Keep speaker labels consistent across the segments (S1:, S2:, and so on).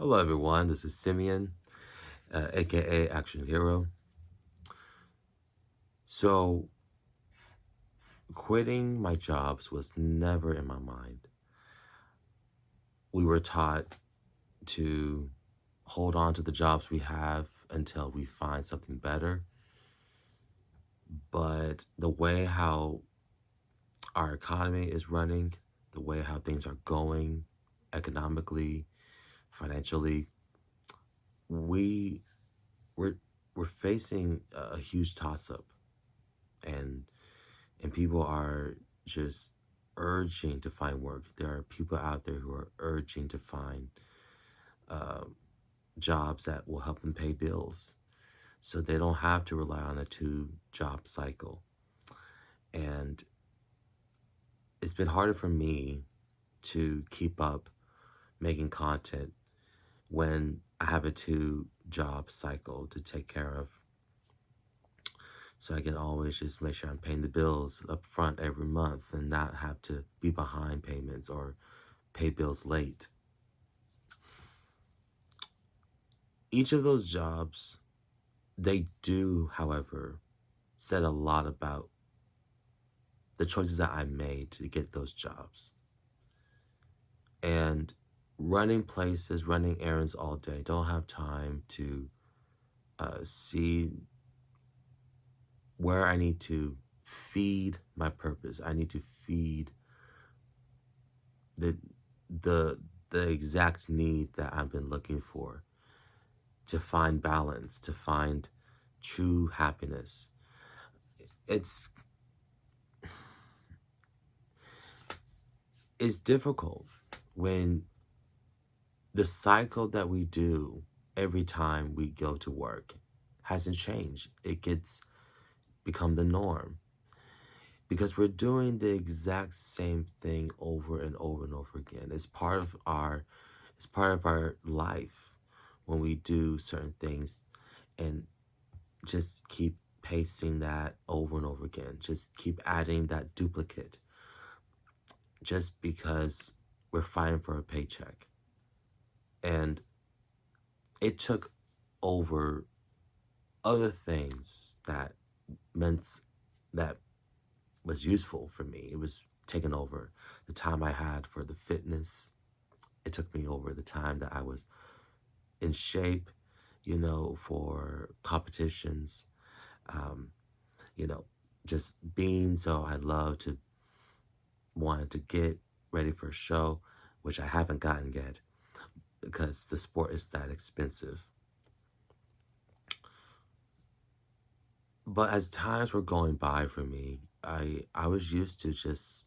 S1: Hello, everyone. This is Simeon, aka Action Hero. So, quitting my jobs was never in my mind. We were taught to hold on to the jobs we have until we find something better. But the way how our economy is running, the way how things are going economically, financially, we we're we're facing a huge toss up, and people are just urging to find work. There are people out there who are urging to find uh, jobs that will help them pay bills, so they don't have to rely on a two-job cycle. And it's been harder for me to keep up making content when I have a two-job cycle to take care of. So I can always just make sure I'm paying the bills up front every month and not have to be behind payments or pay bills late. Each of those jobs, they do, however, said a lot about the choices that I made to get those jobs. And running places, running errands all day, don't have time to see where I need to feed my purpose. I need to feed the the the exact need that I've been looking for, to find balance, to find true happiness. It's it's difficult when the cycle that we do every time we go to work hasn't changed. It gets become the norm because we're doing the exact same thing over and over and over again. It's part of our life when we do certain things and just keep pacing that over and over again. Just keep adding that duplicate just because we're fighting for a paycheck. And it took over other things that meant that was useful for me. It was taking over the time I had for the fitness. It took me over the time that I was in shape, for competitions. Um, you know, just being so I love to wanted to get ready for a show, which I haven't gotten yet because the sport is that expensive. But as times were going by for me, I was used to just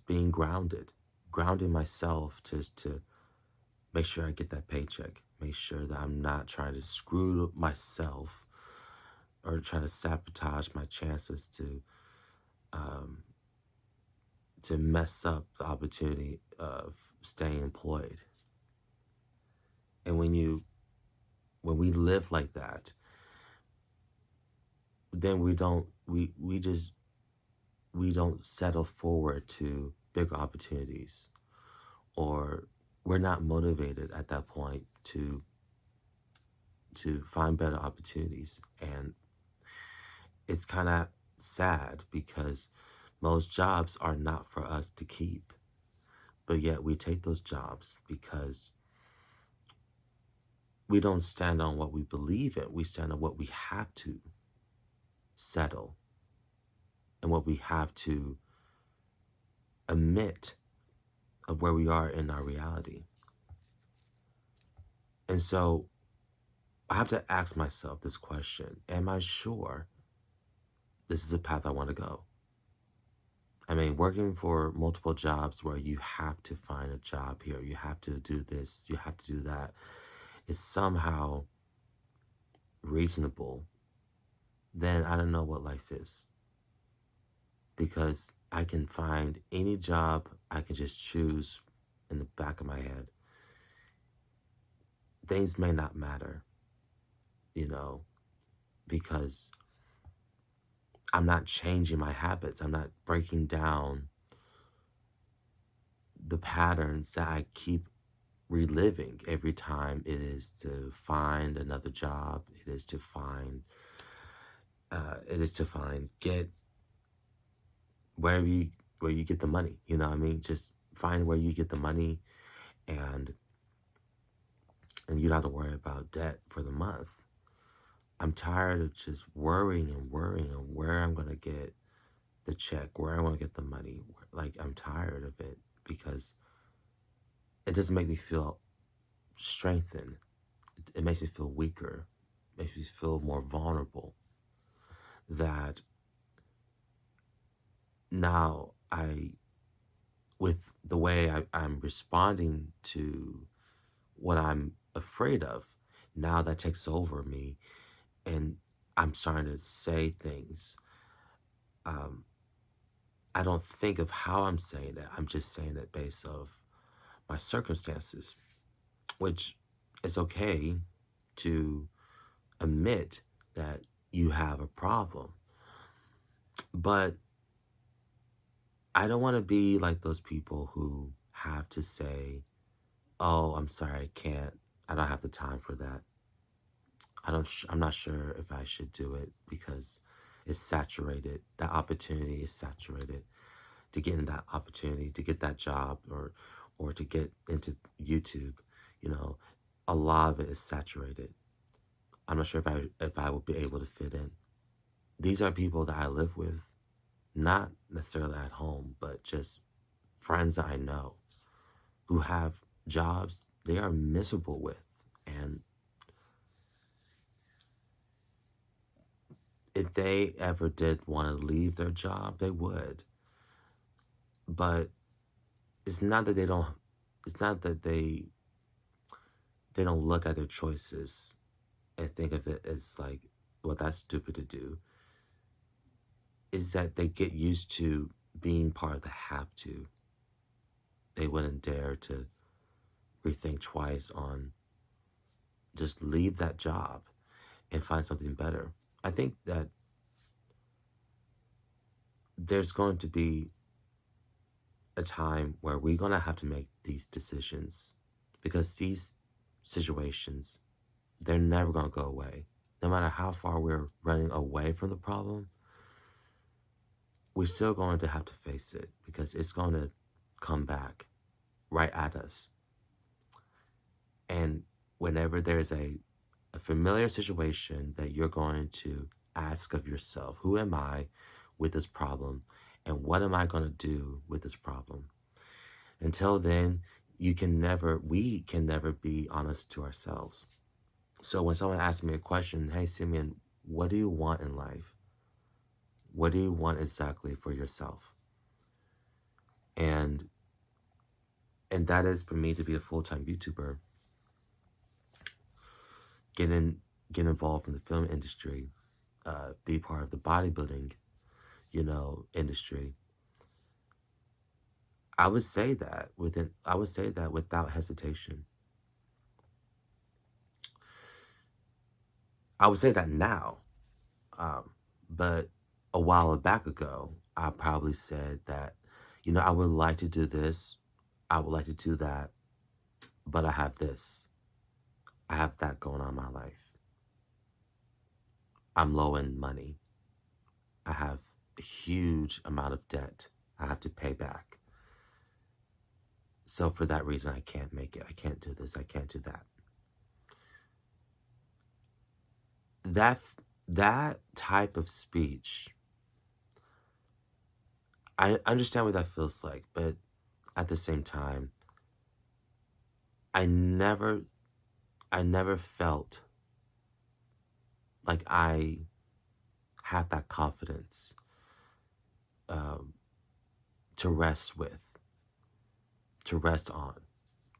S1: being grounded, grounding myself just to make sure I get that paycheck, make sure that I'm not trying to screw myself or trying to sabotage my chances um, to mess up the opportunity of staying employed. And when we live like that, then we don't settle forward to bigger opportunities, or we're not motivated at that point to find better opportunities. And it's kind of sad because most jobs are not for us to keep, but yet we take those jobs because we don't stand on what we believe in. We stand on what we have to settle and what we have to admit of where we are in our reality. And so I have to ask myself this question: am I sure this is a path I want to go? I mean, working for multiple jobs where you have to find a job here, you have to do this, you have to do that, is somehow reasonable, then I don't know what life is. Because I can find any job I can just choose in the back of my head. Things may not matter, you know, because I'm not changing my habits. I'm not breaking down the patterns that I keep reliving every time. It is to find another job. It is to find get wherever you where you get the money. You know what I mean? Just find where you get the money, and you don't have to worry about debt for the month. I'm tired of just worrying and worrying on where I'm gonna get the check, where I want to get the money. Like, I'm tired of it because it doesn't make me feel strengthened. It makes me feel weaker. It makes me feel more vulnerable. That now with the way I'm responding to what I'm afraid of, now that takes over me, and I'm starting to say things. Um, I don't think of how I'm saying it. I'm just saying it based off my circumstances, which is okay to admit that you have a problem. But I don't want to be like those people who have to say, "Oh, I'm sorry, I can't. I don't have the time for that. I'm not sure if I should do it because it's saturated. That opportunity is saturated to get in that opportunity, to get that job or to get into YouTube, you know, a lot of it is saturated. I'm not sure if I will be able to fit in." These are people that I live with, not necessarily at home, but just friends that I know who have jobs they are miserable with. And if they ever did want to leave their job, they would. But it's not that they don't, it's not that they don't look at their choices and think of it as like, well, that's stupid to do. Is that they get used to being part of the have to. They wouldn't dare to rethink twice on just leave that job and find something better. I think that there's going to be a time where we're going to have to make these decisions because these situations, they're never going to go away. No matter how far we're running away from the problem, we're still going to have to face it because it's going to come back right at us. And whenever there's a familiar situation that you're going to ask of yourself, who am I with this problem? And what am I going to do with this problem? Until then, we can never be honest to ourselves. So when someone asks me a question, hey, Simeon, what do you want in life? What do you want exactly for yourself? And that is for me to be a full-time YouTuber, get in, get involved in the film industry, be part of the bodybuilding, industry. I would say that without hesitation. I would say that now. Um, but a while back ago, I probably said that, I would like to do this, I would like to do that, but I have this, I have that going on in my life. I'm low in money. I have a huge amount of debt I have to pay back. So for that reason, I can't make it. I can't do this. I can't do that. That that type of speech, I understand what that feels like, but at the same time, I never I never felt like I have that confidence um, to rest with, to rest on,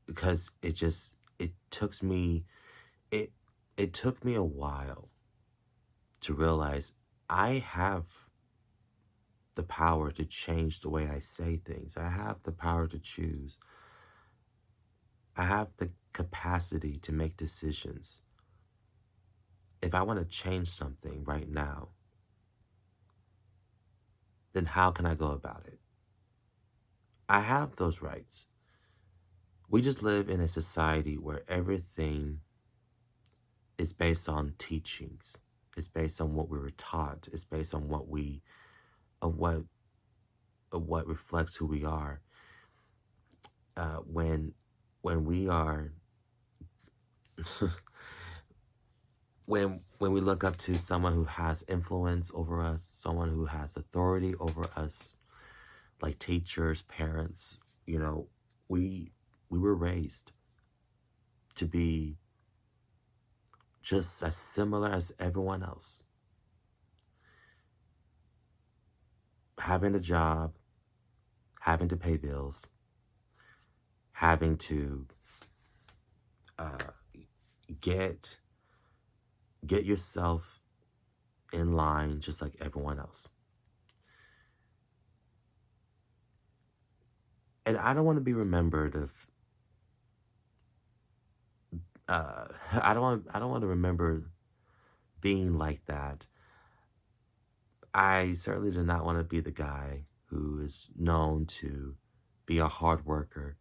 S1: because it took me it it took me a while to realize I have the power to change the way I say things. I have the power to choose. I have the capacity to make decisions. If I want to change something right now, then how can I go about it? I have those rights. We just live in a society where everything is based on teachings. It's based on what we were taught. It's based on of what of what reflects who we are. When we are when we look up to someone who has influence over us, someone who has authority over us, like teachers, parents, you know, we we were raised to be just as similar as everyone else. Having a job, having to pay bills, having to uh, get yourself in line just like everyone else. And I don't want to be remembered of I don't want to remember being like that. I certainly do not want to be the guy who is known to be a hard worker,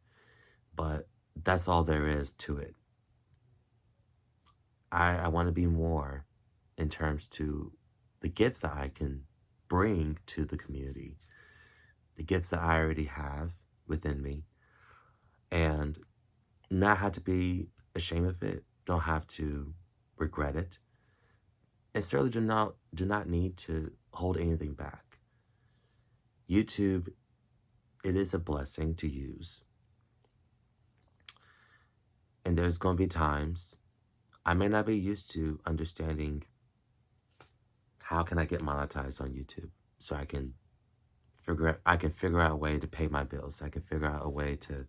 S1: but that's all there is to it. I want to be more in terms to the gifts that I can bring to the community, the gifts that I already have within me, and not have to be ashamed of it, don't have to regret it, and certainly do not need to hold anything back. YouTube, it is a blessing to use, and there's going to be times I may not be used to understanding how can I get monetized on YouTube, so I can figure out a way to pay my bills. I can figure out a way to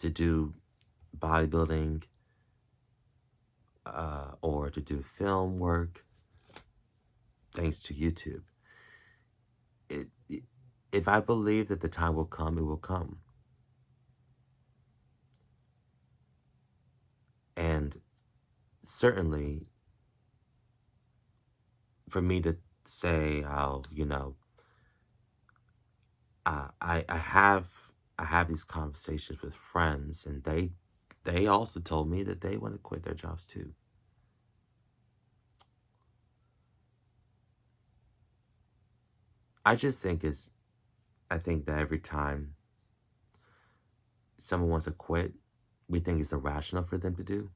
S1: do bodybuilding, or to do film work thanks to YouTube. It, if I believe that the time will come, it will come. And certainly for me to say, oh, I have these conversations with friends, and they also told me that they want to quit their jobs too. I just think is I think that every time someone wants to quit, we think it's irrational for them to do,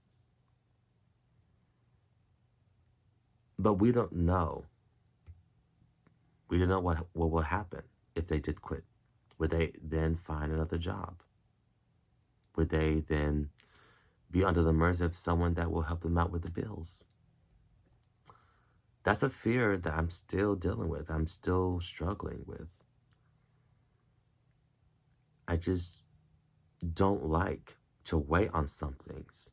S1: but we don't know. We don't know what will happen if they did quit. Would they then find another job? Would they then be under the mercy of someone that will help them out with the bills? That's a fear that I'm still dealing with. I'm still struggling with. I just don't like to wait on some things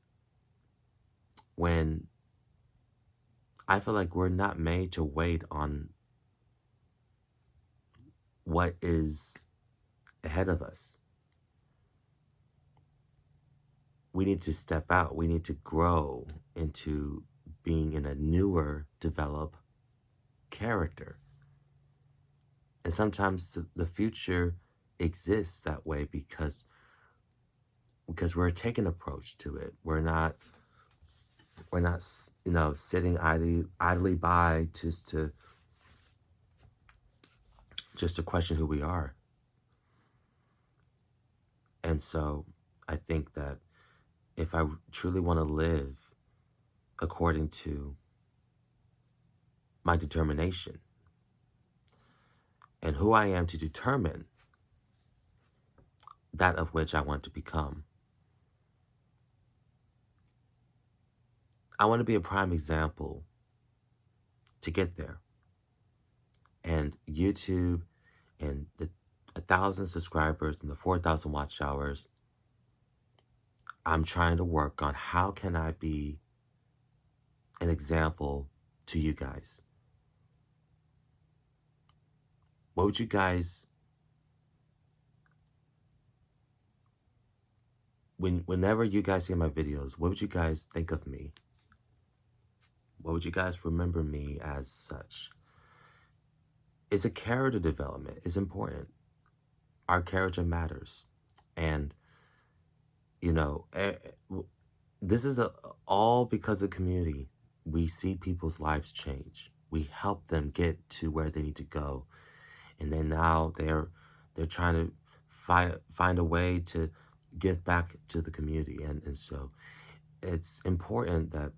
S1: when I feel like we're not made to wait on what is ahead of us. We need to step out. We need to grow into being in a newer, developed character. And sometimes the future exists that way because we're taking an approach to it. We're not sitting idly by just to question who we are. And so I think that if I truly want to live according to my determination and who I am to determine that of which I want to become, I want to be a prime example to get there. And YouTube and the 1,000 subscribers and the 4,000 watch hours, I'm trying to work on how can I be an example to you guys. What would you guys, whenever you guys see my videos, what would you guys think of me? What would you guys remember me as such? Is a character development is important. our character matters. And, you know, this is all because of community. We see people's lives change. We help them get to where they need to go. And then now they're trying to find a way to give back to the community. And so it's important that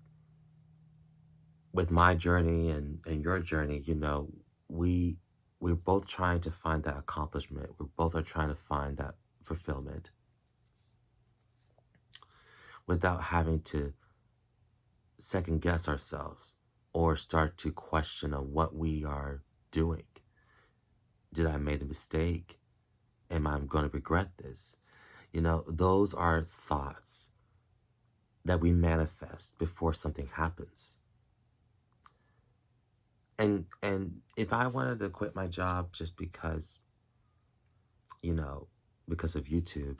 S1: with my journey and your journey, you know, we we're both trying to find that accomplishment. We both are trying to find that fulfillment without having to second guess ourselves or start to question on what we are doing. Did I make a mistake? Am I going to regret this? You know, those are thoughts that we manifest before something happens. And if I wanted to quit my job just because, you know, because of YouTube,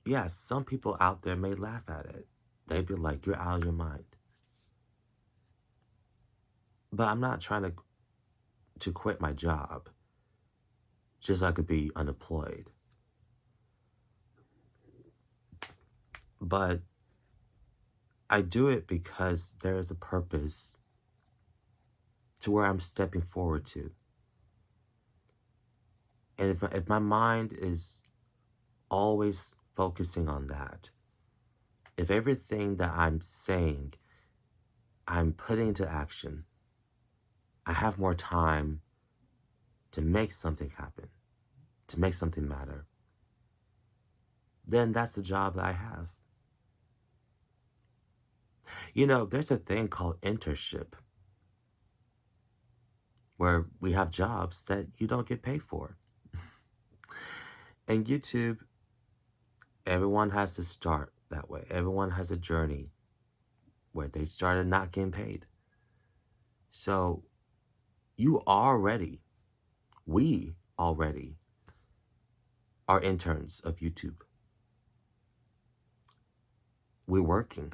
S1: yeah, some people out there may laugh at it. They'd be like, "You're out of your mind." But I'm not trying to quit my job just so I could be unemployed. But I do it because there is a purpose to where I'm stepping forward to. And if my mind is always focusing on that, if everything that I'm saying I'm putting into action, I have more time to make something happen, to make something matter, then that's the job that I have. You know, there's a thing called internship where we have jobs that you don't get paid for. And YouTube, everyone has to start that way. Everyone has a journey where they started not getting paid. So you already, we already are interns of YouTube. We're working.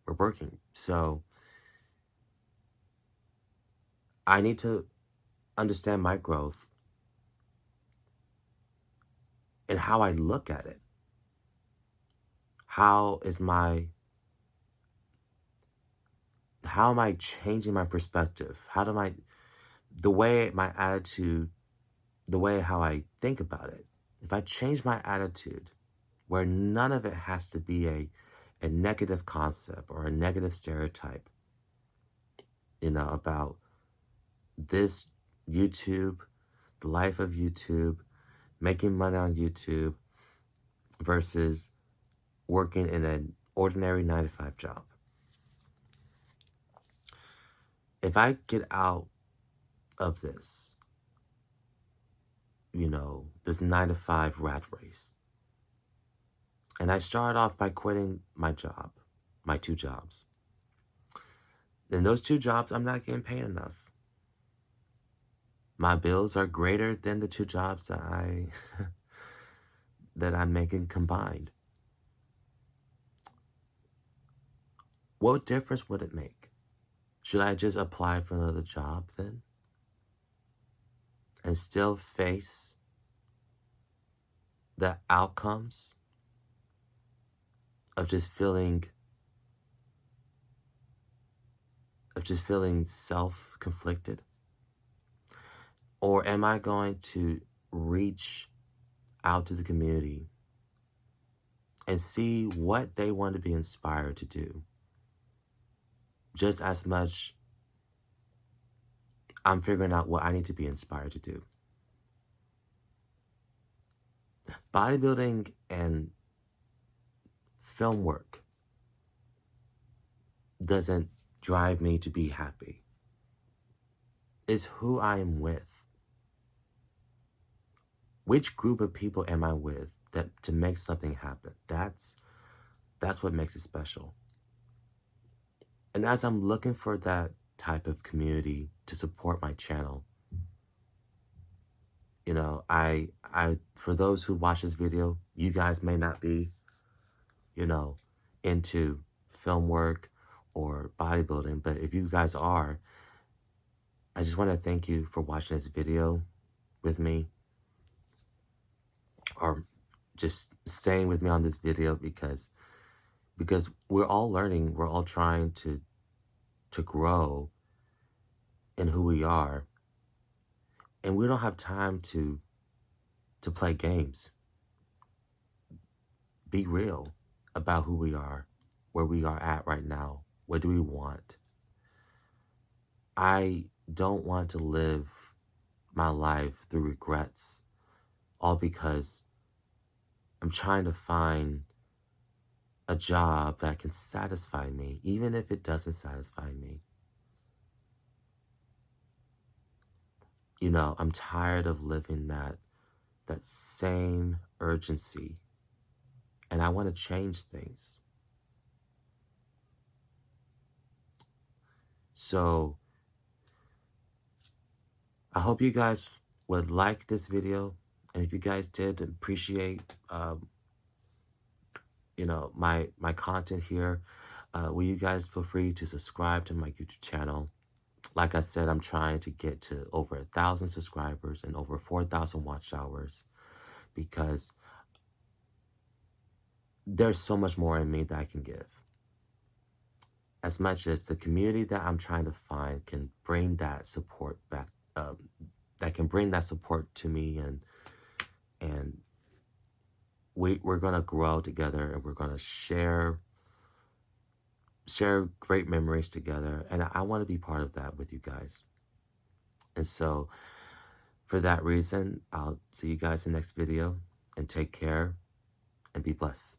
S1: We're working. So I need to understand my growth and how I look at it. How is my how am I changing my perspective? How do I the way my attitude, the way how I think about it. If I change my attitude where none of it has to be a negative concept or a negative stereotype, you know, about this YouTube, the life of YouTube, making money on YouTube versus working in an ordinary 9 to 5 job. If I get out of this, you know, this 9 to 5 rat race, and I start off by quitting my job, my 2 jobs. In those 2 jobs, I'm not getting paid enough. My bills are greater than the 2 jobs that that I'm making combined. What difference would it make? Should I just apply for another job then? And still face the outcomes of just feeling self-conflicted? Or am I going to reach out to the community and see what they want to be inspired to do? Just as much I'm figuring out what I need to be inspired to do. Bodybuilding and film work doesn't drive me to be happy. It's who I am with. Which group of people am I with that to make something happen? That's what makes it special. And as I'm looking for that type of community to support my channel, you know, I for those who watch this video, you guys may not be, you know, into film work or bodybuilding, but if you guys are, I just want to thank you for watching this video with me. or just staying with me on this video because we're all learning, we're all trying to grow in who we are, and we don't have time to play games. Be real about who we are, where we are at right now. What do we want? I don't want to live my life through regrets, all because I'm trying to find a job that can satisfy me, even if it doesn't satisfy me. You know, I'm tired of living that same urgency, and I want to change things. So I hope you guys would like this video, and if you guys did appreciate, my content here, will you guys feel free to subscribe to my YouTube channel? Like I said, I'm trying to get to over 1,000 subscribers and over 4,000 watch hours because there's so much more in me that I can give. As much as the community that I'm trying to find can bring that support back, that can bring that support to me, and we're gonna grow together, and we're gonna share great memories together, and I want to be part of that with you guys. And so for that reason, I'll see you guys in the next video, and take care and be blessed.